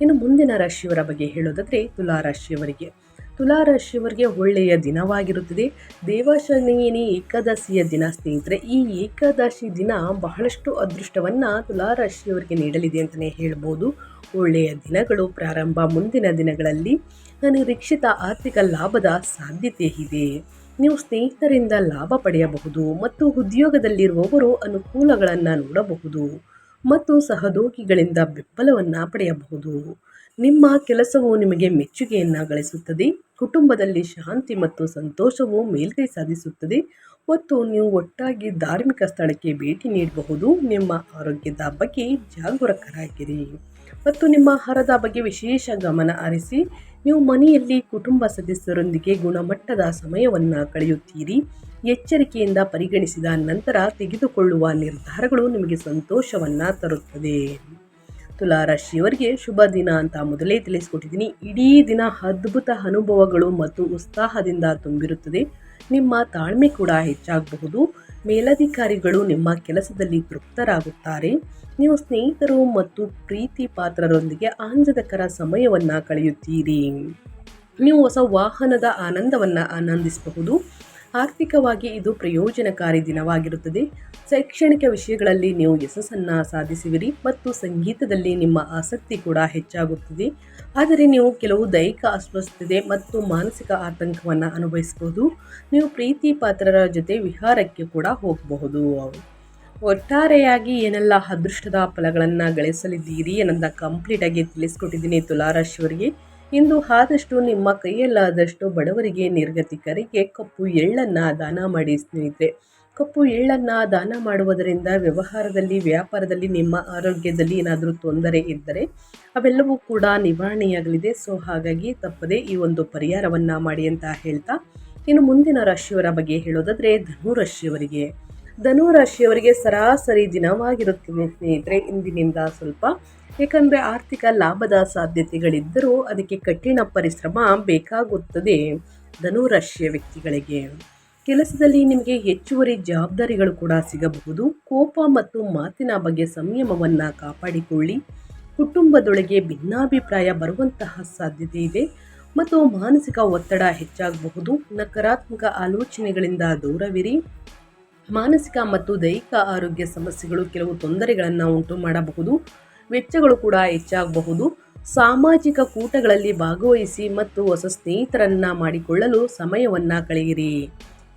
Speaker 1: ಇನ್ನು ಮುಂದಿನ ರಾಶಿಯವರ ಬಗ್ಗೆ ಹೇಳೋದಾದರೆ ತುಲಾರಾಶಿಯವರಿಗೆ ಒಳ್ಳೆಯ ದಿನವಾಗಿರುತ್ತದೆ. ದೇವಶಯನಿ ಏಕಾದಶಿಯ ದಿನ ಸ್ನೇಹಿತರೆ. ಈ ಏಕಾದಶಿ ದಿನ ಬಹಳಷ್ಟು ಅದೃಷ್ಟವನ್ನು ತುಲಾರಾಶಿಯವರಿಗೆ ನೀಡಲಿದೆ ಅಂತಲೇ ಹೇಳ್ಬೋದು. ಒಳ್ಳೆಯ ದಿನಗಳು ಪ್ರಾರಂಭ. ಮುಂದಿನ ದಿನಗಳಲ್ಲಿ ಅನಿರೀಕ್ಷಿತ ಆರ್ಥಿಕ ಲಾಭದ ಸಾಧ್ಯತೆ ಇದೆ. ನೀವು ಸ್ನೇಹಿತರಿಂದ ಲಾಭ ಪಡೆಯಬಹುದು ಮತ್ತು ಉದ್ಯೋಗದಲ್ಲಿರುವವರು ಅನುಕೂಲಗಳನ್ನು ನೋಡಬಹುದು ಮತ್ತು ಸಹೋದ್ಯೋಗಿಗಳಿಂದ ಬೆಂಬಲವನ್ನು ಪಡೆಯಬಹುದು. ನಿಮ್ಮ ಕೆಲಸವು ನಿಮಗೆ ಮೆಚ್ಚುಗೆಯನ್ನು ಗಳಿಸುತ್ತದೆ. ಕುಟುಂಬದಲ್ಲಿ ಶಾಂತಿ ಮತ್ತು ಸಂತೋಷವು ಮೇಲ್ಕೈ ಸಾಧಿಸುತ್ತದೆ ಮತ್ತು ನೀವು ಒಟ್ಟಾಗಿ ಧಾರ್ಮಿಕ ಸ್ಥಳಕ್ಕೆ ಭೇಟಿ ನೀಡಬಹುದು. ನಿಮ್ಮ ಆರೋಗ್ಯದ ಬಗ್ಗೆ ಜಾಗರೂಕರಾಗಿರಿ ಮತ್ತು ನಿಮ್ಮ ಆಹಾರದ ಬಗ್ಗೆ ವಿಶೇಷ ಗಮನ ಹರಿಸಿ. ನೀವು ಮನೆಯಲ್ಲಿ ಕುಟುಂಬ ಸದಸ್ಯರೊಂದಿಗೆ ಗುಣಮಟ್ಟದ ಸಮಯವನ್ನು ಕಳೆಯುತ್ತೀರಿ. ಎಚ್ಚರಿಕೆಯಿಂದ ಪರಿಗಣಿಸಿದ ನಂತರ ತೆಗೆದುಕೊಳ್ಳುವ ನಿರ್ಧಾರಗಳು ನಿಮಗೆ ಸಂತೋಷವನ್ನು ತರುತ್ತದೆ. ತುಲಾರಾಶಿಯವರಿಗೆ ಶುಭ ದಿನ ಅಂತ ಮೊದಲೇ ತಿಳಿಸ್ಕೊಟ್ಟಿದ್ದೀನಿ. ಇಡೀ ದಿನ ಅದ್ಭುತ ಅನುಭವಗಳು ಮತ್ತು ಉತ್ಸಾಹದಿಂದ ತುಂಬಿರುತ್ತದೆ. ನಿಮ್ಮ ತಾಳ್ಮೆ ಕೂಡ ಹೆಚ್ಚಾಗಬಹುದು. ಮೇಲಧಿಕಾರಿಗಳು ನಿಮ್ಮ ಕೆಲಸದಲ್ಲಿ ತೃಪ್ತರಾಗುತ್ತಾರೆ. ನೀವು ಸ್ನೇಹಿತರು ಮತ್ತು ಪ್ರೀತಿ ಪಾತ್ರರೊಂದಿಗೆ ಆನಂದಕರ ಸಮಯವನ್ನು ಕಳೆಯುತ್ತೀರಿ. ನೀವು ಹೊಸ ವಾಹನದ ಆನಂದವನ್ನು ಆನಂದಿಸಬಹುದು. ಆರ್ಥಿಕವಾಗಿ ಇದು ಪ್ರಯೋಜನಕಾರಿ ದಿನವಾಗಿರುತ್ತದೆ. ಶೈಕ್ಷಣಿಕ ವಿಷಯಗಳಲ್ಲಿ ನೀವು ಯಶಸ್ಸನ್ನು ಸಾಧಿಸುವಿರಿ ಮತ್ತು ಸಂಗೀತದಲ್ಲಿ ನಿಮ್ಮ ಆಸಕ್ತಿ ಕೂಡ ಹೆಚ್ಚಾಗುತ್ತದೆ. ಆದರೆ ನೀವು ಕೆಲವು ದೈಹಿಕ ಅಸ್ವಸ್ಥತೆ ಮತ್ತು ಮಾನಸಿಕ ಆತಂಕವನ್ನು ಅನುಭವಿಸಬಹುದು. ನೀವು ಪ್ರೀತಿ ಪಾತ್ರರ ಜೊತೆ ವಿಹಾರಕ್ಕೆ ಕೂಡ ಹೋಗಬಹುದು. ಒಟ್ಟಾರೆಯಾಗಿ ಏನೆಲ್ಲ ಅದೃಷ್ಟದ ಫಲಗಳನ್ನು ಗಳಿಸಲಿದ್ದೀರಿ ಅನ್ನೋದನ್ನ ಕಂಪ್ಲೀಟಾಗಿ ತಿಳಿಸ್ಕೊಟ್ಟಿದ್ದೀನಿ ತುಲಾರಾಶಿಯವರಿಗೆ. ಇಂದು ಆದಷ್ಟು ನಿಮ್ಮ ಕೈಯಲ್ಲಾದಷ್ಟು ಬಡವರಿಗೆ, ನಿರ್ಗತಿಕರಿಗೆ ಕಪ್ಪು ಎಳ್ಳನ್ನು ದಾನ ಮಾಡಿ ಸ್ನೇಹಿತರೆ. ಕಪ್ಪು ಎಳ್ಳನ್ನು ದಾನ ಮಾಡುವುದರಿಂದ ವ್ಯವಹಾರದಲ್ಲಿ, ವ್ಯಾಪಾರದಲ್ಲಿ, ನಿಮ್ಮ ಆರೋಗ್ಯದಲ್ಲಿ ಏನಾದರೂ ತೊಂದರೆ ಇದ್ದರೆ ಅವೆಲ್ಲವೂ ಕೂಡ ನಿವಾರಣೆಯಾಗಲಿದೆ. ಸೊ ಹಾಗಾಗಿ ತಪ್ಪದೆ ಈ ಒಂದು ಪರಿಹಾರವನ್ನು ಮಾಡಿ ಅಂತ ಹೇಳ್ತಾ, ಇನ್ನು ಮುಂದಿನ ರಾಶಿಯವರ ಬಗ್ಗೆ ಹೇಳೋದಾದರೆ ಧನುರಾಶಿಯವರಿಗೆ ಸರಾಸರಿ ದಿನವಾಗಿರುತ್ತದೆ ಸ್ನೇಹಿತರೆ. ಇಂದಿನಿಂದ ಸ್ವಲ್ಪ, ಏಕೆಂದರೆ ಆರ್ಥಿಕ ಲಾಭದ ಸಾಧ್ಯತೆಗಳಿದ್ದರೂ ಅದಕ್ಕೆ ಕಠಿಣ ಪರಿಶ್ರಮ ಬೇಕಾಗುತ್ತದೆ. ಧನುರಾಶಿಯ ವ್ಯಕ್ತಿಗಳಿಗೆ ಕೆಲಸದಲ್ಲಿ ನಿಮಗೆ ಹೆಚ್ಚುವರಿ ಜವಾಬ್ದಾರಿಗಳು ಕೂಡ ಸಿಗಬಹುದು. ಕೋಪ ಮತ್ತು ಮಾತಿನ ಬಗ್ಗೆ ಸಂಯಮವನ್ನು ಕಾಪಾಡಿಕೊಳ್ಳಿ. ಕುಟುಂಬದೊಳಗೆ ಭಿನ್ನಾಭಿಪ್ರಾಯ ಬರುವಂತಹ ಸಾಧ್ಯತೆ ಇದೆ ಮತ್ತು ಮಾನಸಿಕ ಒತ್ತಡ ಹೆಚ್ಚಾಗಬಹುದು. ನಕಾರಾತ್ಮಕ ಆಲೋಚನೆಗಳಿಂದ ದೂರವಿರಿ. ಮಾನಸಿಕ ಮತ್ತು ದೈಹಿಕ ಆರೋಗ್ಯ ಸಮಸ್ಯೆಗಳು ಕೆಲವು ತೊಂದರೆಗಳನ್ನು ಉಂಟು ಮಾಡಬಹುದು. ವೆಚ್ಚಗಳು ಕೂಡ ಹೆಚ್ಚಾಗಬಹುದು. ಸಾಮಾಜಿಕ ಕೂಟಗಳಲ್ಲಿ ಭಾಗವಹಿಸಿ ಮತ್ತು ಹೊಸ ಸ್ನೇಹಿತರನ್ನು ಮಾಡಿಕೊಳ್ಳಲು ಸಮಯವನ್ನು ಕಳೆಯಿರಿ.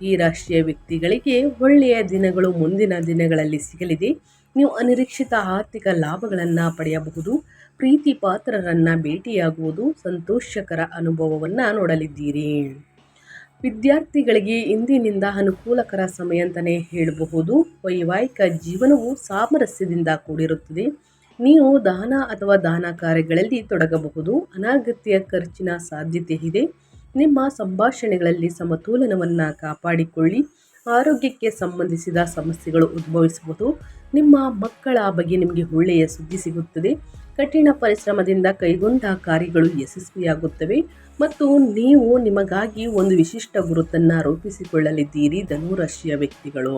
Speaker 1: ಈ ರಾಶಿಯ ವ್ಯಕ್ತಿಗಳಿಗೆ ಒಳ್ಳೆಯ ದಿನಗಳು ಮುಂದಿನ ದಿನಗಳಲ್ಲಿ ಸಿಗಲಿದೆ. ನೀವು ಅನಿರೀಕ್ಷಿತ ಆರ್ಥಿಕ ಲಾಭಗಳನ್ನು ಪಡೆಯಬಹುದು. ಪ್ರೀತಿ ಪಾತ್ರರನ್ನು ಭೇಟಿಯಾಗುವುದು ಸಂತೋಷಕರ ಅನುಭವವನ್ನು ನೋಡಲಿದ್ದೀರಿ. ವಿದ್ಯಾರ್ಥಿಗಳಿಗೆ ಇಂದಿನಿಂದ ಅನುಕೂಲಕರ ಸಮಯ ಅಂತಲೇ ಹೇಳಬಹುದು. ವೈವಾಹಿಕ ಜೀವನವು ಸಾಮರಸ್ಯದಿಂದ ಕೂಡಿರುತ್ತದೆ. ನೀವು ದಾನ ಅಥವಾ ದಾನ ಕಾರ್ಯಗಳಲ್ಲಿ ತೊಡಗಬಹುದು. ಅನಗತ್ಯ ಖರ್ಚಿನ ಸಾಧ್ಯತೆ ಇದೆ. ನಿಮ್ಮ ಸಂಭಾಷಣೆಗಳಲ್ಲಿ ಸಮತೋಲನವನ್ನು ಕಾಪಾಡಿಕೊಳ್ಳಿ. ಆರೋಗ್ಯಕ್ಕೆ ಸಂಬಂಧಿಸಿದ ಸಮಸ್ಯೆಗಳು ಉದ್ಭವಿಸಬಹುದು. ನಿಮ್ಮ ಮಕ್ಕಳ ಬಗ್ಗೆ ನಿಮಗೆ ಒಳ್ಳೆಯ ಸುದ್ದಿ ಸಿಗುತ್ತದೆ. ಕಠಿಣ ಪರಿಶ್ರಮದಿಂದ ಕೈಗೊಂಡ ಕಾರ್ಯಗಳು ಯಶಸ್ವಿಯಾಗುತ್ತವೆ ಮತ್ತು ನೀವು ನಿಮಗಾಗಿ ಒಂದು ವಿಶಿಷ್ಟ ಗುರುತನ್ನು ರೂಪಿಸಿಕೊಳ್ಳಲಿದ್ದೀರಿ. ಧನುರಾಶಿಯ ವ್ಯಕ್ತಿಗಳು,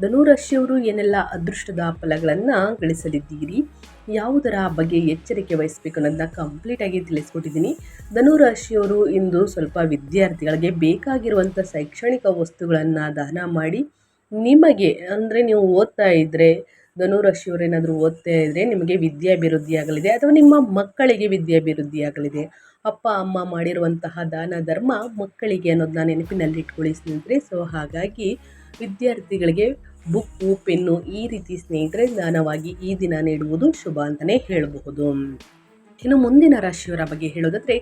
Speaker 1: ಧನುರಾಶಿಯವರು ಏನೆಲ್ಲ ಅದೃಷ್ಟದ ಫಲಗಳನ್ನು ಗಳಿಸಲಿದ್ದೀರಿ, ಯಾವುದರ ಬಗ್ಗೆ ಎಚ್ಚರಿಕೆ ವಹಿಸಬೇಕು ಅನ್ನೋದನ್ನ ಕಂಪ್ಲೀಟಾಗಿ ತಿಳಿಸ್ಕೊಟ್ಟಿದ್ದೀನಿ. ಧನುರಾಶಿಯವರು ಇಂದು ಸ್ವಲ್ಪ ವಿದ್ಯಾರ್ಥಿಗಳಿಗೆ ಬೇಕಾಗಿರುವಂಥ ಶೈಕ್ಷಣಿಕ ವಸ್ತುಗಳನ್ನು ದಾನ ಮಾಡಿ. ನಿಮಗೆ ಅಂದರೆ ನೀವು ಓದ್ತಾ ಇದ್ದರೆ, ಧನುರಾಶಿಯವರು ಏನಾದರೂ ಓದ್ತಾ ಇದ್ದರೆ ನಿಮಗೆ ವಿದ್ಯಾಭಿವೃದ್ಧಿ ಆಗಲಿದೆ ಅಥವಾ ನಿಮ್ಮ ಮಕ್ಕಳಿಗೆ ವಿದ್ಯಾಭಿವೃದ್ಧಿ ಆಗಲಿದೆ. ಅಪ್ಪ ಅಮ್ಮ ಮಾಡಿರುವಂತಹ ದಾನ ಧರ್ಮ ಮಕ್ಕಳಿಗೆ ಅನ್ನೋದನ್ನ ನೆನಪಿನಲ್ಲಿ ಇಟ್ಕೊಳ್ಳಿ ಸ್ನೇಹಿತರೆ. ಸೊ ಹಾಗಾಗಿ ವಿದ್ಯಾರ್ಥಿಗಳಿಗೆ ಬುಕ್ಕು, ಪೆನ್ನು ಈ ರೀತಿ ಸ್ನೇಹಿತರೆ ದಾನವಾಗಿ ಈ ದಿನ ನೀಡುವುದು ಶುಭ ಅಂತಲೇ ಹೇಳಬಹುದು. ಇನ್ನು ಮುಂದಿನ ರಾಶಿಯವರ ಬಗ್ಗೆ ಹೇಳೋದಾದರೆ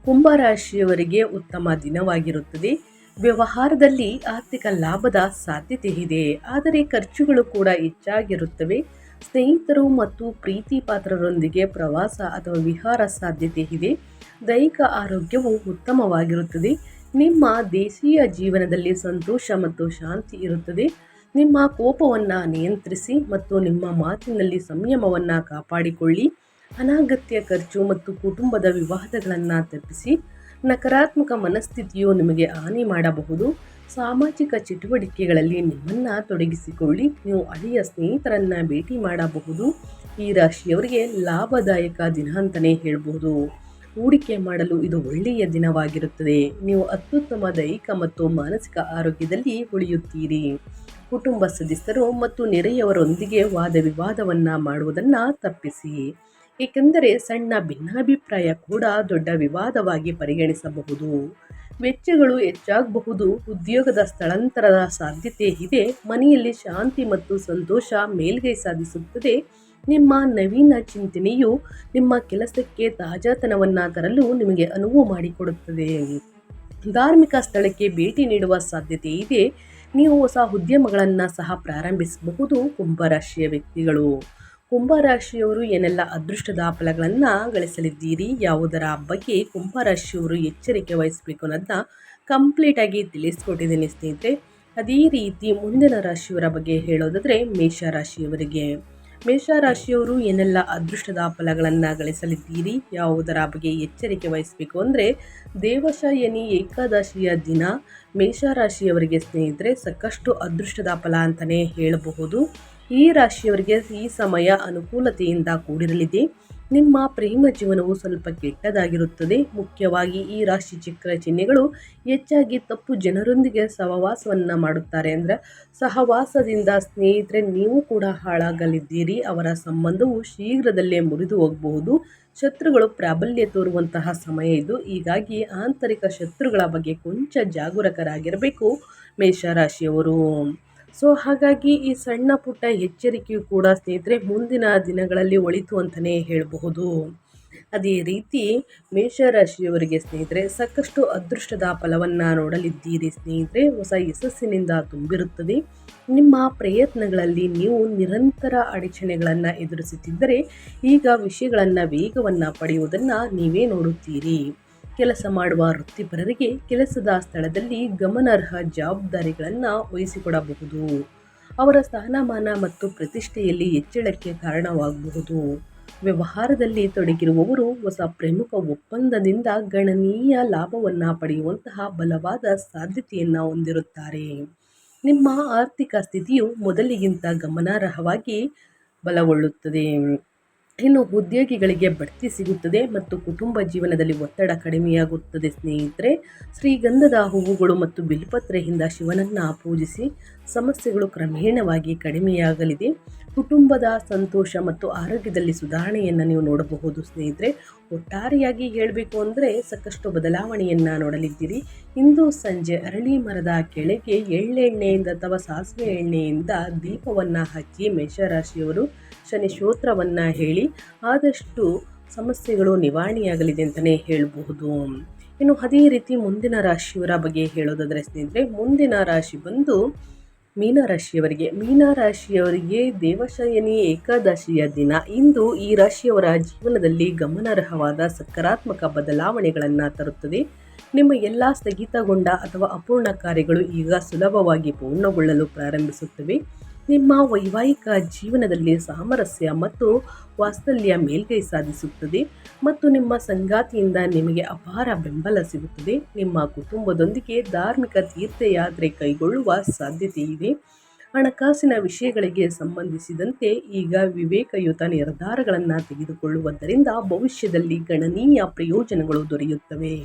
Speaker 1: ಕುಂಭರಾಶಿಯವರಿಗೆ ಉತ್ತಮ ದಿನವಾಗಿರುತ್ತದೆ. ವ್ಯವಹಾರದಲ್ಲಿ ಆರ್ಥಿಕ ಲಾಭದ ಸಾಧ್ಯತೆ ಇದೆ, ಆದರೆ ಖರ್ಚುಗಳು ಕೂಡ ಹೆಚ್ಚಾಗಿರುತ್ತವೆ. ಸ್ನೇಹಿತರು ಮತ್ತು ಪ್ರೀತಿ ಪಾತ್ರರೊಂದಿಗೆ ಪ್ರವಾಸ ಅಥವಾ ವಿಹಾರ ಸಾಧ್ಯತೆ ಇದೆ. ದೈಹಿಕ ಆರೋಗ್ಯವು ಉತ್ತಮವಾಗಿರುತ್ತದೆ. ನಿಮ್ಮ ದೇಶೀಯ ಜೀವನದಲ್ಲಿ ಸಂತೋಷ ಮತ್ತು ಶಾಂತಿ ಇರುತ್ತದೆ. ನಿಮ್ಮ ಕೋಪವನ್ನು ನಿಯಂತ್ರಿಸಿ ಮತ್ತು ನಿಮ್ಮ ಮಾತಿನಲ್ಲಿ ಸಂಯಮವನ್ನು ಕಾಪಾಡಿಕೊಳ್ಳಿ. ಅನಗತ್ಯ ಖರ್ಚು ಮತ್ತು ಕುಟುಂಬದ ವಿವಾದಗಳನ್ನು ತಪ್ಪಿಸಿ. ನಕಾರಾತ್ಮಕ ಮನಸ್ಥಿತಿಯು ನಿಮಗೆ ಹಾನಿ ಮಾಡಬಹುದು. ಸಾಮಾಜಿಕ ಚಟುವಟಿಕೆಗಳಲ್ಲಿ ನಿಮ್ಮನ್ನು ತೊಡಗಿಸಿಕೊಳ್ಳಿ. ನೀವು ಹಳೆಯ ಸ್ನೇಹಿತರನ್ನು ಭೇಟಿ ಮಾಡಬಹುದು. ಈ ರಾಶಿಯವರಿಗೆ ಲಾಭದಾಯಕ ದಿನ ಅಂತಲೇ ಹೇಳ್ಬೋದು. ಹೂಡಿಕೆ ಮಾಡಲು ಇದು ಒಳ್ಳೆಯ ದಿನವಾಗಿರುತ್ತದೆ. ನೀವು ಅತ್ಯುತ್ತಮ ದೈಹಿಕ ಮತ್ತು ಮಾನಸಿಕ ಆರೋಗ್ಯದಲ್ಲಿ ಉಳಿಯುತ್ತೀರಿ. ಕುಟುಂಬ ಸದಸ್ಯರು ಮತ್ತು ನೆರೆಯವರೊಂದಿಗೆ ವಾದ ವಿವಾದವನ್ನು ಮಾಡುವುದನ್ನು ತಪ್ಪಿಸಿ, ಏಕೆಂದರೆ ಸಣ್ಣ ಭಿನ್ನಾಭಿಪ್ರಾಯ ಕೂಡ ದೊಡ್ಡ ವಿವಾದವಾಗಿ ಪರಿಗಣಿಸಬಹುದು. ವೆಚ್ಚಗಳು ಹೆಚ್ಚಾಗಬಹುದು. ಉದ್ಯೋಗದ ಸ್ಥಳಾಂತರದ ಸಾಧ್ಯತೆ ಇದೆ. ಮನೆಯಲ್ಲಿ ಶಾಂತಿ ಮತ್ತು ಸಂತೋಷ ಮೇಲ್ಗೈ ಸಾಧಿಸುತ್ತದೆ. ನಿಮ್ಮ ನವೀನ ಚಿಂತನೆಯು ನಿಮ್ಮ ಕೆಲಸಕ್ಕೆ ತಾಜಾತನವನ್ನು ತರಲು ನಿಮಗೆ ಅನುವು ಮಾಡಿಕೊಡುತ್ತದೆ. ಧಾರ್ಮಿಕ ಸ್ಥಳಕ್ಕೆ ಭೇಟಿ ನೀಡುವ ಸಾಧ್ಯತೆ ಇದೆ. ನೀವು ಹೊಸ ಉದ್ಯಮಗಳನ್ನು ಸಹ ಪ್ರಾರಂಭಿಸಬಹುದು. ಕುಂಭರಾಶಿಯ ವ್ಯಕ್ತಿಗಳು, ಕುಂಭರಾಶಿಯವರು ಏನೆಲ್ಲ ಅದೃಷ್ಟದ ಫಲಗಳನ್ನು ಗಳಿಸಲಿದ್ದೀರಿ, ಯಾವುದರ ಬಗ್ಗೆ ಕುಂಭರಾಶಿಯವರು ಎಚ್ಚರಿಕೆ ವಹಿಸಬೇಕು ಅನ್ನೋದನ್ನ ಕಂಪ್ಲೀಟಾಗಿ ತಿಳಿಸ್ಕೊಟ್ಟಿದ್ದೀನಿ ಸ್ನೇಹಿತರೆ. ಅದೇ ರೀತಿ ಮುಂದಿನ ರಾಶಿಯವರ ಬಗ್ಗೆ ಹೇಳೋದಾದರೆ ಮೇಷರಾಶಿಯವರು ಏನೆಲ್ಲ ಅದೃಷ್ಟದ ಫಲಗಳನ್ನು ಗಳಿಸಲಿದ್ದೀರಿ, ಯಾವುದರ ಬಗ್ಗೆ ಎಚ್ಚರಿಕೆ ವಹಿಸಬೇಕು ಅಂದರೆ, ದೇವಶಯನಿ ಏಕಾದಶಿಯ ದಿನ ಮೇಷರಾಶಿಯವರಿಗೆ ಸ್ನೇಹಿತರೆ ಸಾಕಷ್ಟು ಅದೃಷ್ಟದ ಫಲ ಅಂತಲೇ ಹೇಳಬಹುದು. ಈ ರಾಶಿಯವರಿಗೆ ಈ ಸಮಯ ಅನುಕೂಲತೆಯಿಂದ ಕೂಡಿರಲಿದೆ. ನಿಮ್ಮ ಪ್ರೇಮ ಜೀವನವು ಸ್ವಲ್ಪ ಕೆಟ್ಟದಾಗಿರುತ್ತದೆ. ಮುಖ್ಯವಾಗಿ ಈ ರಾಶಿ ಚಕ್ರ ಚಿಹ್ನೆಗಳು ಹೆಚ್ಚಾಗಿ ತಪ್ಪು ಜನರೊಂದಿಗೆ ಸಹವಾಸವನ್ನು ಮಾಡುತ್ತಾರೆ. ಅಂದರೆ ಸಹವಾಸದಿಂದ ಸ್ನೇಹಿತರೆ ನೀವು ಕೂಡ ಹಾಳಾಗಲಿದ್ದೀರಿ. ಅವರ ಸಂಬಂಧವು ಶೀಘ್ರದಲ್ಲೇ ಮುರಿದು ಹೋಗಬಹುದು. ಶತ್ರುಗಳು ಪ್ರಾಬಲ್ಯ ತೋರುವಂತಹ ಸಮಯ ಇದು. ಹೀಗಾಗಿ ಆಂತರಿಕ ಶತ್ರುಗಳ ಬಗ್ಗೆ ಕೊಂಚ ಜಾಗರೂಕರಾಗಿರಬೇಕು ಮೇಷರಾಶಿಯವರು. ಹಾಗಾಗಿ ಈ ಸಣ್ಣ ಪುಟ್ಟ ಎಚ್ಚರಿಕೆಯು ಕೂಡ ಸ್ನೇಹಿತರೆ ಮುಂದಿನ ದಿನಗಳಲ್ಲಿ ಒಳಿತು ಅಂತಲೇ ಹೇಳಬಹುದು. ಅದೇ ರೀತಿ ಮೇಷರಾಶಿಯವರಿಗೆ ಸ್ನೇಹಿತರೆ ಸಾಕಷ್ಟು ಅದೃಷ್ಟದ ಫಲವನ್ನು ನೋಡಲಿದ್ದೀರಿ ಸ್ನೇಹಿತರೆ. ಹೊಸ ಯಶಸ್ಸಿನಿಂದ ತುಂಬಿರುತ್ತದೆ. ನಿಮ್ಮ ಪ್ರಯತ್ನಗಳಲ್ಲಿ ನೀವು ನಿರಂತರ ಅಡಚಣೆಗಳನ್ನು ಎದುರಿಸುತ್ತಿದ್ದರೆ ಈಗ ವಿಷಯಗಳನ್ನು ವೇಗವನ್ನು ಪಡೆಯುವುದನ್ನು ನೀವೇ ನೋಡುತ್ತೀರಿ. ಕೆಲಸ ಮಾಡುವ ವೃತ್ತಿಪರರಿಗೆ ಕೆಲಸದ ಸ್ಥಳದಲ್ಲಿ ಗಮನಾರ್ಹ ಜವಾಬ್ದಾರಿಗಳನ್ನು ವಹಿಸಿಕೊಡಬಹುದು. ಅವರ ಸ್ಥಾನಮಾನ ಮತ್ತು ಪ್ರತಿಷ್ಠೆಯಲ್ಲಿ ಹೆಚ್ಚಳಕ್ಕೆ ಕಾರಣವಾಗಬಹುದು. ವ್ಯವಹಾರದಲ್ಲಿ ತೊಡಗಿರುವವರು ಹೊಸ ಪ್ರಮುಖ ಒಪ್ಪಂದದಿಂದ ಗಣನೀಯ ಲಾಭವನ್ನು ಪಡೆಯುವಂತಹ ಬಲವಾದ ಸಾಧ್ಯತೆಯನ್ನು ಹೊಂದಿರುತ್ತಾರೆ. ನಿಮ್ಮ ಆರ್ಥಿಕ ಸ್ಥಿತಿಯು ಮೊದಲಿಗಿಂತ ಗಮನಾರ್ಹವಾಗಿ ಬಲಗೊಳ್ಳುತ್ತದೆ. ಇನ್ನು ಉದ್ಯೋಗಿಗಳಿಗೆ ಬಡ್ತಿ ಸಿಗುತ್ತದೆ ಮತ್ತು ಕುಟುಂಬ ಜೀವನದಲ್ಲಿ ಒತ್ತಡ ಕಡಿಮೆಯಾಗುತ್ತದೆ ಸ್ನೇಹಿತರೆ. ಶ್ರೀಗಂಧದ ಹೂವುಗಳು ಮತ್ತು ಬಿಲ್ಪತ್ರೆಯಿಂದ ಶಿವನನ್ನು ಪೂಜಿಸಿ. ಸಮಸ್ಯೆಗಳು ಕ್ರಮೇಣವಾಗಿ ಕಡಿಮೆಯಾಗಲಿದೆ. ಕುಟುಂಬದ ಸಂತೋಷ ಮತ್ತು ಆರೋಗ್ಯದಲ್ಲಿ ಸುಧಾರಣೆಯನ್ನು ನೀವು ನೋಡಬಹುದು ಸ್ನೇಹಿತರೆ. ಒಟ್ಟಾರೆಯಾಗಿ ಹೇಳಬೇಕು ಅಂದರೆ ಸಾಕಷ್ಟು ಬದಲಾವಣೆಯನ್ನು ನೋಡಲಿದ್ದೀರಿ. ಇಂದು ಸಂಜೆ ಅರಳಿ ಮರದ ಕೆಳಗೆ ಎಳ್ಳೆಣ್ಣೆಯಿಂದ ಅಥವಾ ಸಾಸಿವೆ ಎಣ್ಣೆಯಿಂದ ದೀಪವನ್ನು ಹಚ್ಚಿ ಮೇಷರಾಶಿಯವರು ಶನಿ ಸ್ತೋತ್ರವನ್ನು ಹೇಳಿ ಆದಷ್ಟು ಸಮಸ್ಯೆಗಳು ನಿವಾರಣೆಯಾಗಲಿದೆ ಅಂತಲೇ ಹೇಳಬಹುದು. ಇನ್ನು ಅದೇ ರೀತಿ ಮುಂದಿನ ರಾಶಿಯವರ ಬಗ್ಗೆ ಹೇಳೋದಾದರೆ ಸ್ನೇಹಿತರೆ, ಮುಂದಿನ ರಾಶಿ ಬಂದು ಮೀನರಾಶಿಯವರಿಗೆ ದೇವಶಯನಿ ಏಕಾದಶಿಯ ದಿನ. ಇಂದು ಈ ರಾಶಿಯವರ ಜೀವನದಲ್ಲಿ ಗಮನಾರ್ಹವಾದ ಸಕಾರಾತ್ಮಕ ಬದಲಾವಣೆಗಳನ್ನು ತರುತ್ತದೆ. ನಿಮ್ಮ ಎಲ್ಲ ಸ್ಥಗಿತಗೊಂಡ ಅಥವಾ ಅಪೂರ್ಣ ಕಾರ್ಯಗಳು ಈಗ ಸುಲಭವಾಗಿ ಪೂರ್ಣಗೊಳ್ಳಲು ಪ್ರಾರಂಭಿಸುತ್ತವೆ. ನಿಮ್ಮ ವೈವಾಹಿಕ ಜೀವನದಲ್ಲಿ ಸಾಮರಸ್ಯ ಮತ್ತು ವಾತ್ಸಲ್ಯ ಮೇಲ್ಗೈ ಸಾಧಿಸುತ್ತದೆ ಮತ್ತು ನಿಮ್ಮ ಸಂಗಾತಿಯಿಂದ ನಿಮಗೆ ಅಪಾರ ಬೆಂಬಲ ಸಿಗುತ್ತದೆ. ನಿಮ್ಮ ಕುಟುಂಬದೊಂದಿಗೆ ಧಾರ್ಮಿಕ ತೀರ್ಥಯಾತ್ರೆ ಕೈಗೊಳ್ಳುವ ಸಾಧ್ಯತೆ ಇದೆ. ಹಣಕಾಸಿನ ವಿಷಯಗಳಿಗೆ ಸಂಬಂಧಿಸಿದಂತೆ ಈಗ ವಿವೇಕಯುತ ನಿರ್ಧಾರಗಳನ್ನು ತೆಗೆದುಕೊಳ್ಳುವುದರಿಂದ ಭವಿಷ್ಯದಲ್ಲಿ ಗಣನೀಯ ಪ್ರಯೋಜನಗಳು ದೊರೆಯುತ್ತವೆ.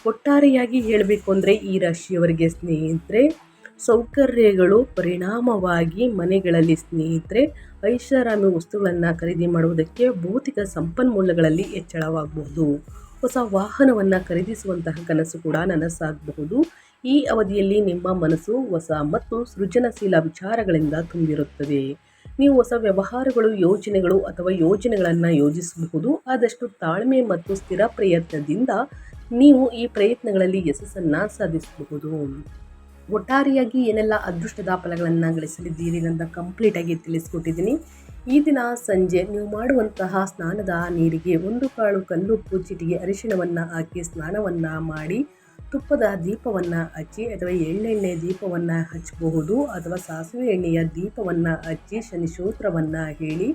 Speaker 1: ಒಟ್ಟಾರೆಯಾಗಿ ಹೇಳಬೇಕು ಅಂದರೆ ಈ ರಾಶಿಯವರಿಗೆ ಸ್ನೇಹಿತರೆ ಸೌಕರ್ಯಗಳು ಪರಿಣಾಮವಾಗಿ ಮನೆಗಳಲ್ಲಿ ಸ್ನೇಹಿತರೆ ಐಷಾರಾಮಿ ವಸ್ತುಗಳನ್ನು ಖರೀದಿ ಮಾಡುವುದಕ್ಕೆ ಭೌತಿಕ ಸಂಪನ್ಮೂಲಗಳಲ್ಲಿ ಹೆಚ್ಚಳವಾಗಬಹುದು. ಹೊಸ ವಾಹನವನ್ನು ಖರೀದಿಸುವಂತಹ ಕನಸು ಕೂಡ ನನಸಾಗಬಹುದು. ಈ ಅವಧಿಯಲ್ಲಿ ನಿಮ್ಮ ಮನಸ್ಸು ಹೊಸ ಮತ್ತು ಸೃಜನಶೀಲ ವಿಚಾರಗಳಿಂದ ತುಂಬಿರುತ್ತದೆ. ನೀವು ಹೊಸ ವ್ಯವಹಾರಗಳು ಯೋಜನೆಗಳನ್ನು ಯೋಜಿಸಬಹುದು. ಆದಷ್ಟು ತಾಳ್ಮೆ ಮತ್ತು ಸ್ಥಿರ ಪ್ರಯತ್ನದಿಂದ ನೀವು ಈ ಪ್ರಯತ್ನಗಳಲ್ಲಿ ಯಶಸ್ಸನ್ನು ಸಾಧಿಸಬಹುದು. ಒಟ್ಟಾರೆಯಾಗಿ ಏನೆಲ್ಲ ಅದೃಷ್ಟದ ಫಲಗಳನ್ನು ಗಳಿಸಲಿದ್ದೀರಿ ಅಂತ ಕಂಪ್ಲೀಟಾಗಿ ತಿಳಿಸ್ಕೊಟ್ಟಿದ್ದೀನಿ. ಈ ದಿನ ಸಂಜೆ ನೀವು ಮಾಡುವಂತಹ ಸ್ನಾನದ ನೀರಿಗೆ 1 ಕಾಳು ಕಲ್ಲುಪ್ಪು, ಚಿಟಿಕೆ ಅರಿಶಿಣವನ್ನು ಹಾಕಿ ಸ್ನಾನವನ್ನು ಮಾಡಿ ತುಪ್ಪದ ದೀಪವನ್ನು ಹಚ್ಚಿ ಅಥವಾ ಎಳ್ಳೆಣ್ಣೆ ದೀಪವನ್ನು ಹಚ್ಚಬಹುದು ಅಥವಾ ಸಾಸಿವೆ ಎಣ್ಣೆಯ ದೀಪವನ್ನು ಹಚ್ಚಿ ಶನಿ ಸ್ತೋತ್ರವನ್ನು ಹೇಳಿ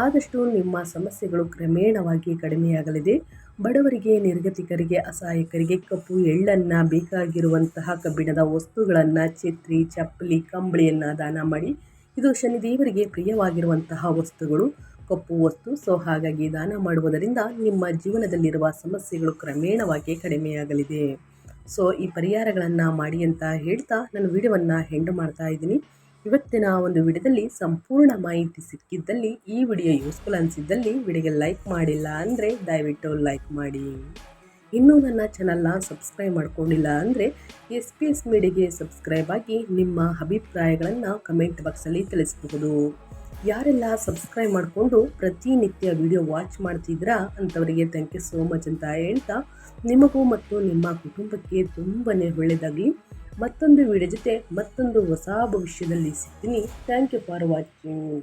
Speaker 1: ಆದಷ್ಟು ನಿಮ್ಮ ಸಮಸ್ಯೆಗಳು ಕ್ರಮೇಣವಾಗಿ ಕಡಿಮೆಯಾಗಲಿದೆ. ಬಡವರಿಗೆ, ನಿರ್ಗತಿಕರಿಗೆ, ಅಸಹಾಯಕರಿಗೆ ಕಪ್ಪು ಎಳ್ಳನ್ನು, ಬೇಕಾಗಿರುವಂತಹ ಕಬ್ಬಿಣದ ವಸ್ತುಗಳನ್ನು, ಛತ್ರಿ, ಚಪ್ಪಲಿ, ಕಂಬಳಿಯನ್ನು ದಾನ ಮಾಡಿ. ಇದು ಶನಿದೇವರಿಗೆ ಪ್ರಿಯವಾಗಿರುವಂತಹ ವಸ್ತುಗಳು, ಕಪ್ಪು ವಸ್ತು. ಸೊ ಹಾಗಾಗಿ ದಾನ ಮಾಡುವುದರಿಂದ ನಿಮ್ಮ ಜೀವನದಲ್ಲಿರುವ ಸಮಸ್ಯೆಗಳು ಕ್ರಮೇಣವಾಗಿ ಕಡಿಮೆಯಾಗಲಿದೆ. ಸೊ ಈ ಪರಿಹಾರಗಳನ್ನು ಮಾಡಿ ಅಂತ ಹೇಳ್ತಾ ನಾನು ವಿಡಿಯೋವನ್ನು ಎಂಡ್ ಮಾಡ್ತಾ ಇದ್ದೀನಿ. ಇವತ್ತಿನ ಒಂದು ವಿಡಿಯೋದಲ್ಲಿ ಸಂಪೂರ್ಣ ಮಾಹಿತಿ ಸಿಕ್ಕಿದ್ದಲ್ಲಿ, ಈ ವಿಡಿಯೋ ಯೂಸ್ಫುಲ್ ಅನಿಸಿದ್ದಲ್ಲಿ ವಿಡಿಯೋಗೆ ಲೈಕ್ ಮಾಡಿಲ್ಲ ಅಂದರೆ ದಯವಿಟ್ಟು ಲೈಕ್ ಮಾಡಿ. ಇನ್ನೂ ನನ್ನ ಚಾನಲ್ನ ಸಬ್ಸ್ಕ್ರೈಬ್ ಮಾಡ್ಕೊಂಡಿಲ್ಲ ಅಂದರೆ SPS ಮೀಡಿಯಾಗೆ ಸಬ್ಸ್ಕ್ರೈಬ್ ಆಗಿ ನಿಮ್ಮ ಅಭಿಪ್ರಾಯಗಳನ್ನು ಕಮೆಂಟ್ ಬಾಕ್ಸಲ್ಲಿ ತಿಳಿಸಬಹುದು. ಯಾರೆಲ್ಲ ಸಬ್ಸ್ಕ್ರೈಬ್ ಮಾಡಿಕೊಂಡು ಪ್ರತಿನಿತ್ಯ ವಿಡಿಯೋ ವಾಚ್ ಮಾಡ್ತಿದ್ರಾ ಅಂಥವರಿಗೆ ಥ್ಯಾಂಕ್ ಯು ಸೋ ಮಚ್ ಅಂತ ಹೇಳ್ತಾ, ನಿಮಗೂ ಮತ್ತು ನಿಮ್ಮ ಕುಟುಂಬಕ್ಕೆ ತುಂಬಾ ಒಳ್ಳೆಯದಾಗಲಿ. ಮತ್ತೊಂದು ವಿಡಿಯೋ ಜೊತೆ ಮತ್ತೊಂದು ಹೊಸ ಭವಿಷ್ಯದಲ್ಲಿ ಸಿಗ್ತೀನಿ. Thank you for watching.